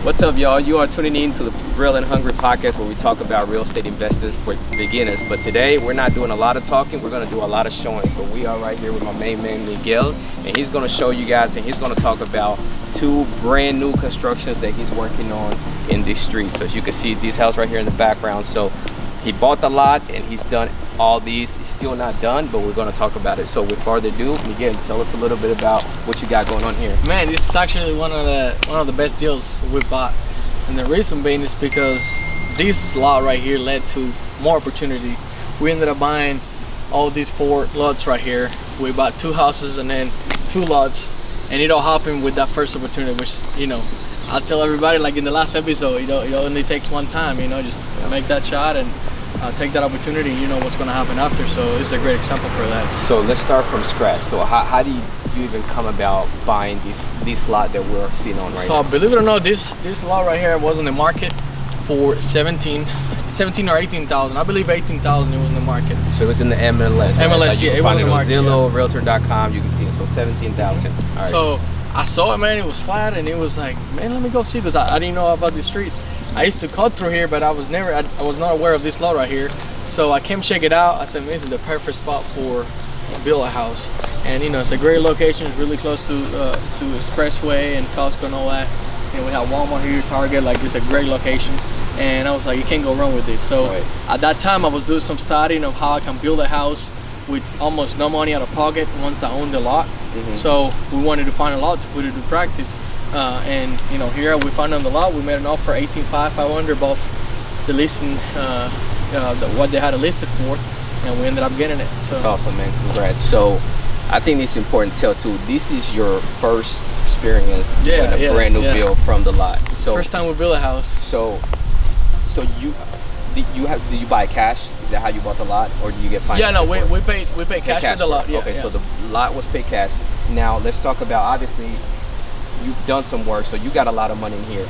What's up, y'all? You are tuning in to the Real and Hungry podcast where we talk about real estate investors for beginners. But today, we're not doing a lot of talking. We're going to do a lot of showing. So we are right here with my main man, Miguel, and he's going to show you guys, and he's going to talk about two brand new constructions that he's working on in these streets. So as you can see, these houses right here in the background. So he bought the lot, and he's done all these. He's still not done, but we're going to talk about it. So with further ado, Miguel, tell us a little bit about what you got going on here. Man, this is actually one of the best deals we've bought, and the reason being is because this lot right here led to more opportunity. We ended up buying all these 4 lots right here. We bought 2 houses and then 2 lots, and it all happened with that first opportunity, which, you know, I'll tell everybody, like in the last episode, you know, it only takes one time, you know, just make that shot and take that opportunity. You know what's going to happen after. So this is a great example for that. So let's start from scratch. So how do you even come about buying this lot that we're seeing on right now? So believe it or not, this lot right here was on the market for 17 or 18,000. I believe 18,000 it was in the market. So it was in the MLS, right? MLS, like yeah, it was in the market. Zillow, Realtor.com, you can see it. So 17,000. All right. So I saw it, man. It was flat, and it was like, man, let me go see this. I didn't know about this street. I used to cut through here, but I was not aware of this lot right here. So I came check it out. I said, man, this is the perfect spot for build a house. And you know, it's a great location. It's really close to Expressway and Costco and all that. And we have Walmart here, Target. Like, it's a great location. And I was like, you can't go wrong with this. So right. At that time, I was doing some studying of how I can build a house with almost no money out of pocket once I owned the lot. Mm-hmm. So we wanted to find a lot to put it to practice. And you know, here we found on the lot. We made an offer 18,500 above the listing, what they had it listed for, and we ended up getting it. So that's awesome, man. Congrats. So I think it's important to tell too. This is your first experience doing a brand new build from the lot. So first time we built a house. So did you buy cash? Is that how you bought the lot, or do you get financing? Yeah, no, we paid cash for the lot. Yeah, okay, so the lot was paid cash. Now let's talk about, obviously, you've done some work, so you got a lot of money in here.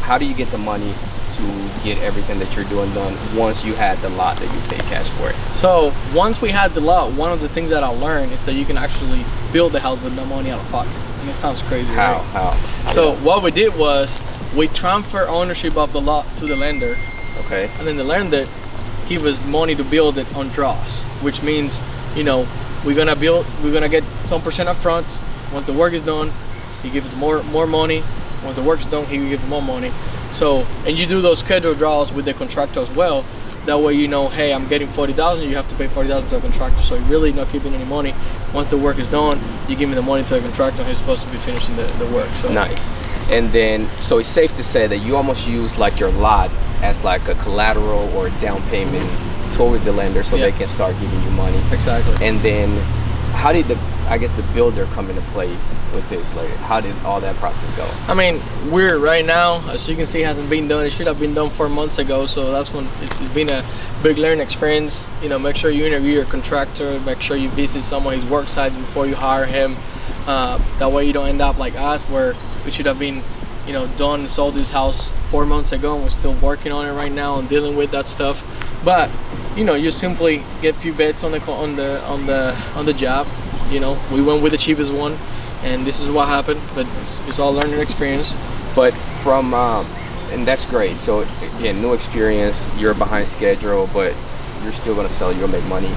How do you get the money to get everything that you're doing done once you had the lot that you paid cash for it? So once we had the lot, one of the things that I learned is that you can actually build the house with no money out of pocket. And it sounds crazy, right? How? So what we did was we transfer ownership of the lot to the lender. Okay. And then the lender give us money to build it on draws, which means, you know, we're gonna get some percent up front. Once the work is done, he gives us more money. Once the work's done, he will give more money. So, and you do those scheduled draws with the contractor as well. That way, you know, hey, I'm getting 40,000. You have to pay 40,000 to a contractor. So you're really not keeping any money. Once the work is done, you give me the money to a contractor who's supposed to be finishing the work. So nice. And then, so it's safe to say that you almost use like your lot as like a collateral or down payment toward the lender, so they can start giving you money. Exactly. And then, how did the builder come into play with this? Like, how did all that process go? I mean, we're right now, as you can see, hasn't been done. It should have been done 4 months ago. So that's when it's been a big learning experience. You know, make sure you interview your contractor. Make sure you visit some of his work sites before you hire him. That way you don't end up like us, where we should have been, you know, done and sold this house 4 months ago, and we're still working on it right now and dealing with that stuff. But you know, you simply get a few bets on the job. You know, we went with the cheapest one, and this is what happened. But it's all learning experience. But from and that's great. So again, new experience. You're behind schedule, but you're still gonna sell. You'll make money.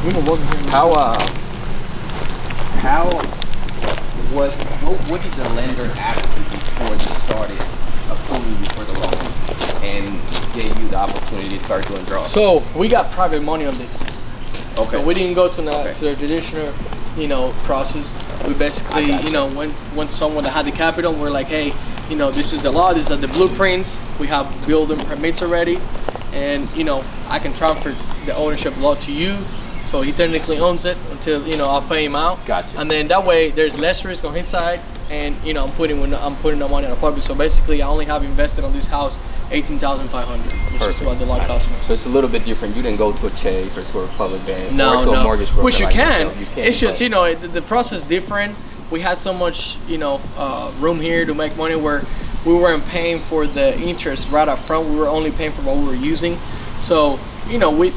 What did the lender ask you before you started approving you for the loan and gave you the opportunity to start doing draws? So we got private money on this. Okay. So we didn't go to the traditional, you know, process. We basically, you know, went someone that had the capital, and we're like, hey, you know, this is the law, these are the blueprints. We have building permits already, and you know, I can transfer the ownership law to you. So he technically owns it until, you know, I'll pay him out. Gotcha. And then that way there's less risk on his side, and you know, I'm putting no money out of pocket. So basically, I only have invested on this house 18,500, which is what the lot cost me. So it's a little bit different. You didn't go to a Chase or to a Republic Bank or to a mortgage broker. Which you like can. Yourself. It's just, you know, the process is different. We had so much, you know, room here to make money where we weren't paying for the interest right up front. We were only paying for what we were using. So, you know, we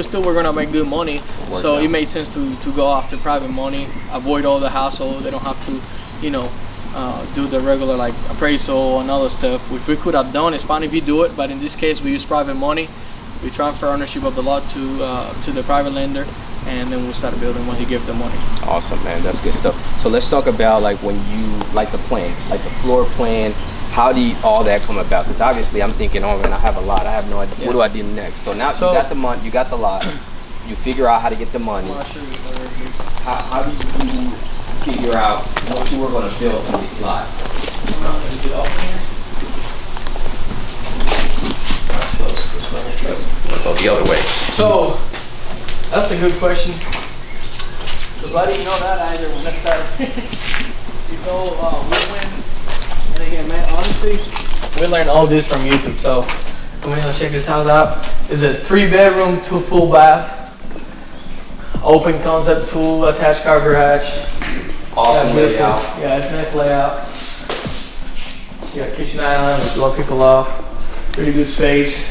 still were gonna make good money. So it made sense to go after private money, avoid all the hassle. They don't have to, you know, do the regular like appraisal and other stuff, which we could have done. It's fine if you do it, but in this case we use private money. We transfer ownership of the lot to the private lender, and then we'll start building when he gives the money. Awesome, man. That's good stuff. So let's talk about like when you like the plan, like the floor plan. How do all that come about? Because obviously I'm thinking, oh man, I have a lot. I have no idea. Yeah. What do I do next? So now you got the money, you got the lot. You figure out how to get the money. How do you figure out what you were going to build on this lot? Is it open here? That's close. This way. We'll go the other way. So that's a good question. Because I didn't know that either when I started. It's all we went. And again, man, honestly, we learned all this from YouTube. So I'm gonna check this house out. It's a 3-bedroom, 2 full bath, open concept, 2 attached car garage. Awesome layout. Yeah, it's a nice layout. You got kitchen island, just let people off. Pretty good space.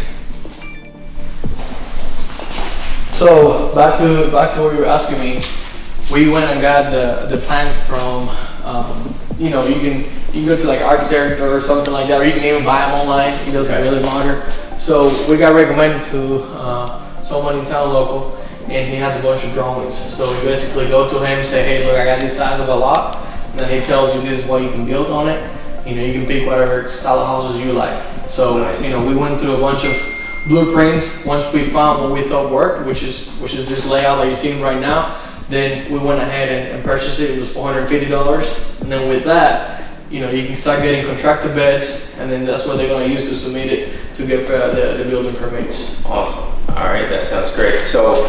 So back to what you were asking me. We went and got the plan from you know, you can go to like architect or something like that, or you can even buy them online. It doesn't really matter. So we got recommended to someone in town local, and he has a bunch of drawings. So you basically go to him, say, hey, look, I got this size of a lot, and then he tells you this is what you can build on it. You know, you can pick whatever style of houses you like. So nice. You know, we went through a bunch of blueprints. Once we found what we thought worked, which is this layout that you're seeing right now, then we went ahead and purchased it. It was $450, and then with that, you know, you can start getting contractor beds, and then that's what they're going to use to submit it to get the building permits. Awesome. All right, that sounds great. So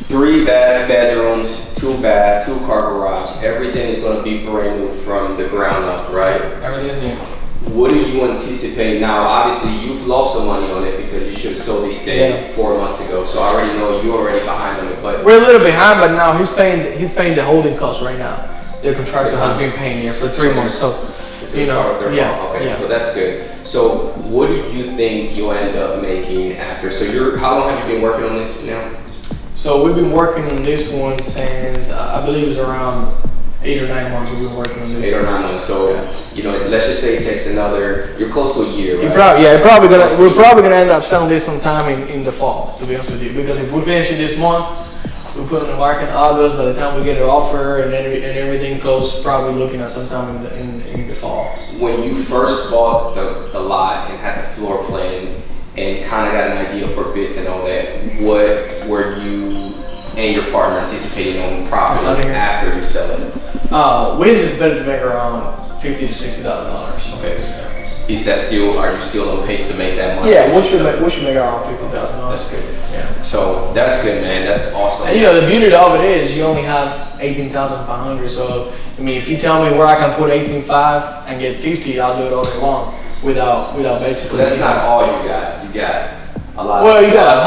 3 bedrooms, 2 bath, 2 car garage. Everything is going to be brand new from the ground up, right? Everything's new. What do you anticipate now? Obviously, you've lost some money on it because you should have sold these things 4 months ago. So I already know you're already behind on it. But we're a little behind, but now he's paying the holding cost right now. The contractor has been paying here for 3 months. So you know, okay, so that's good. So what do you think you'll end up making after? So how long have you been working on this now? So we've been working on this one since I believe it's around 8 or 9 months. We've been working on this. 8 or 9 months. So you know, let's just say it takes you're close to a year, right? We're probably gonna end up selling this sometime in the fall, to be honest with you. Because if we finish it this month, we put it on the market in August. By the time we get an offer and everything close, probably looking at sometime in the fall. When you first bought the lot and had the floor plan and kind of got an idea for bids and all that, what were you and your partner anticipating on profit after you sell it? We anticipated to make around $50,000 to $60,000. Okay. Is that are you still on pace to make that money? Yeah, we should make around $50,000. That's good. Yeah. So that's good, man. That's awesome. And you know, the beauty of it is you only have 18,500. So I mean, if you tell me where I can put 18.5 and get 50, I'll do it all day long without basically. But that's not all you got. You got a lot. Well, you got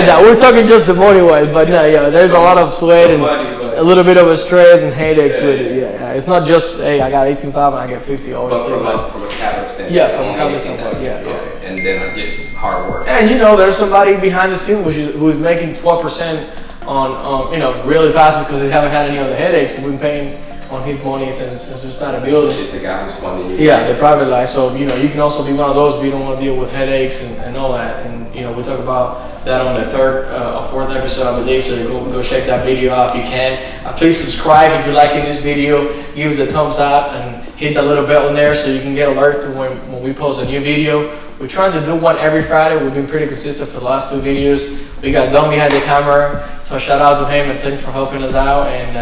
that. We're talking just the money wise, but no, yeah, there's a lot of sweat and a little bit of a stress and headaches with it. Yeah. It's not just, hey, I got 18.5 and I get 50. But from a capital standpoint. Yeah, from a capital standpoint. Yeah. Okay. And then just hard work. And you know, there's somebody behind the scenes who's making 12% on you know, really passive because they haven't had any other headaches. We've been paying on his money since we started building. Which is the guy who's funding you. Yeah, the private life. So you know, you can also be one of those if you don't want to deal with headaches and all that. And you know, we'll talk about that on the 3rd or 4th episode, I believe. So go check that video out if you can. Please subscribe if you're liking this video. Give us a thumbs up and hit that little bell in there so you can get alerts to when we post a new video. We're trying to do one every Friday. We've been pretty consistent for the last 2 videos. We got Don behind the camera, so shout out to him and thanks for helping us out and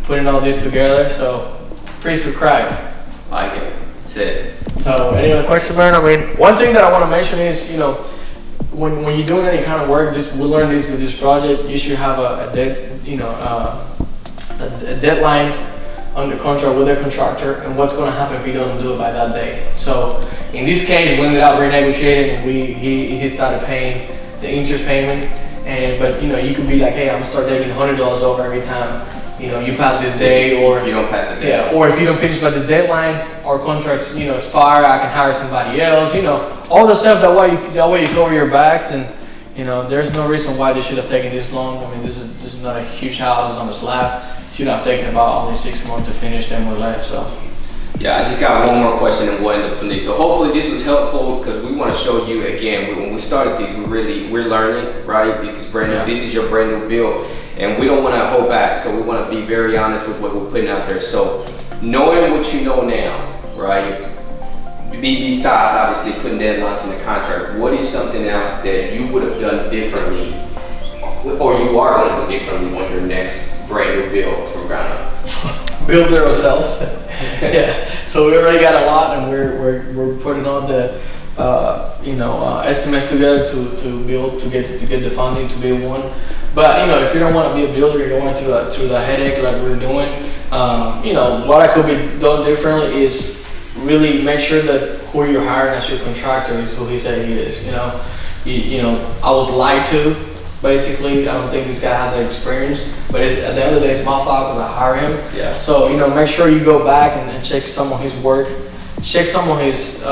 putting all this together. So please subscribe. Like it. That's it. So any other question, man? I mean, one thing that I want to mention is, you know, when you're doing any kind of work, we learned this with this project. You should have a deadline under contract with the contractor and what's going to happen if he doesn't do it by that day. So in this case, we ended up renegotiating and he started paying the interest payment. But you know, you could be like, hey, I'm gonna start taking $100 over every time, you know, you pass this day, or if you don't pass the day. Yeah, or if you don't finish by this deadline, our contracts, you know, expire, I can hire somebody else, you know, all the stuff that way you cover your backs and You know, there's no reason why this should have taken this long. I mean, this is not a huge house. It's on a slab. It should have taken about only 6 months to finish them with less. So. Yeah, I just got one more question and we'll end up to leave. So hopefully this was helpful because we want to show you again, when we started these, we're learning, right? This is brand new, this is your brand new build, and we don't want to hold back. So we want to be very honest with what we're putting out there. So knowing what you know now, right? Besides obviously putting deadlines in the contract, what is something else that you would have done differently, or you are going to do differently on your next brand new build from ground up? Build it ourselves. Yeah. So we already got a lot, and we're putting all the estimates together to build to get the funding to build one. But you know, if you don't want to be a builder, you don't want to through the headache like we're doing. What I could be done differently is really make sure that who you're hiring as your contractor is who he said he is. I was lied to. Basically, I don't think this guy has the experience, but at the end of the day, it's my fault because I hired him. Yeah. So make sure you go back and check some of his work, check some of his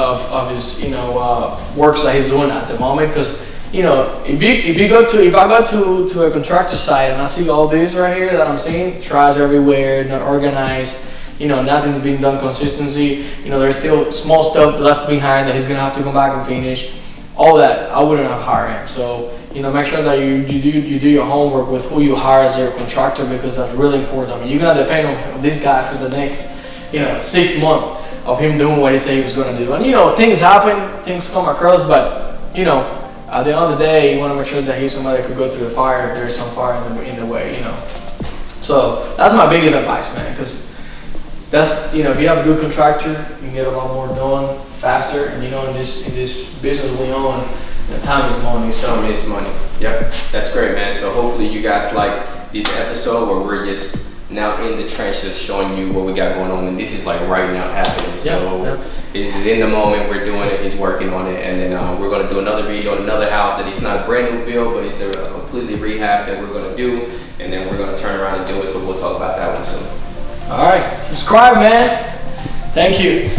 works that he's doing at the moment. Because if I go to a contractor site and I see all this right here that I'm seeing, trash everywhere, not organized, nothing's being done consistency. There's still small stuff left behind that he's gonna have to come back and finish. All that, I wouldn't have hired him. So make sure that you do your homework with who you hire as your contractor, because that's really important. I mean, you're gonna depend on this guy for the next 6 months of him doing what he said he was gonna do. And things happen, things come across, but at the end of the day, you want to make sure that he's somebody that could go through the fire if there's some fire in the way. So that's my biggest advice, man, because that's if you have a good contractor, you can get a lot more done faster. And in this business we own, time is money. So time is money. Yep, that's great, man. So hopefully you guys like this episode where we're just now in the trenches showing you what we got going on, and this is like right now happening. So this is in the moment, we're doing it, he's working on it, and then we're going to do another video on another house that it's not a brand new build, but it's a completely rehab that we're going to do, and then we're going to turn around and do it. So we'll talk about that one soon. All right, subscribe, man. Thank you.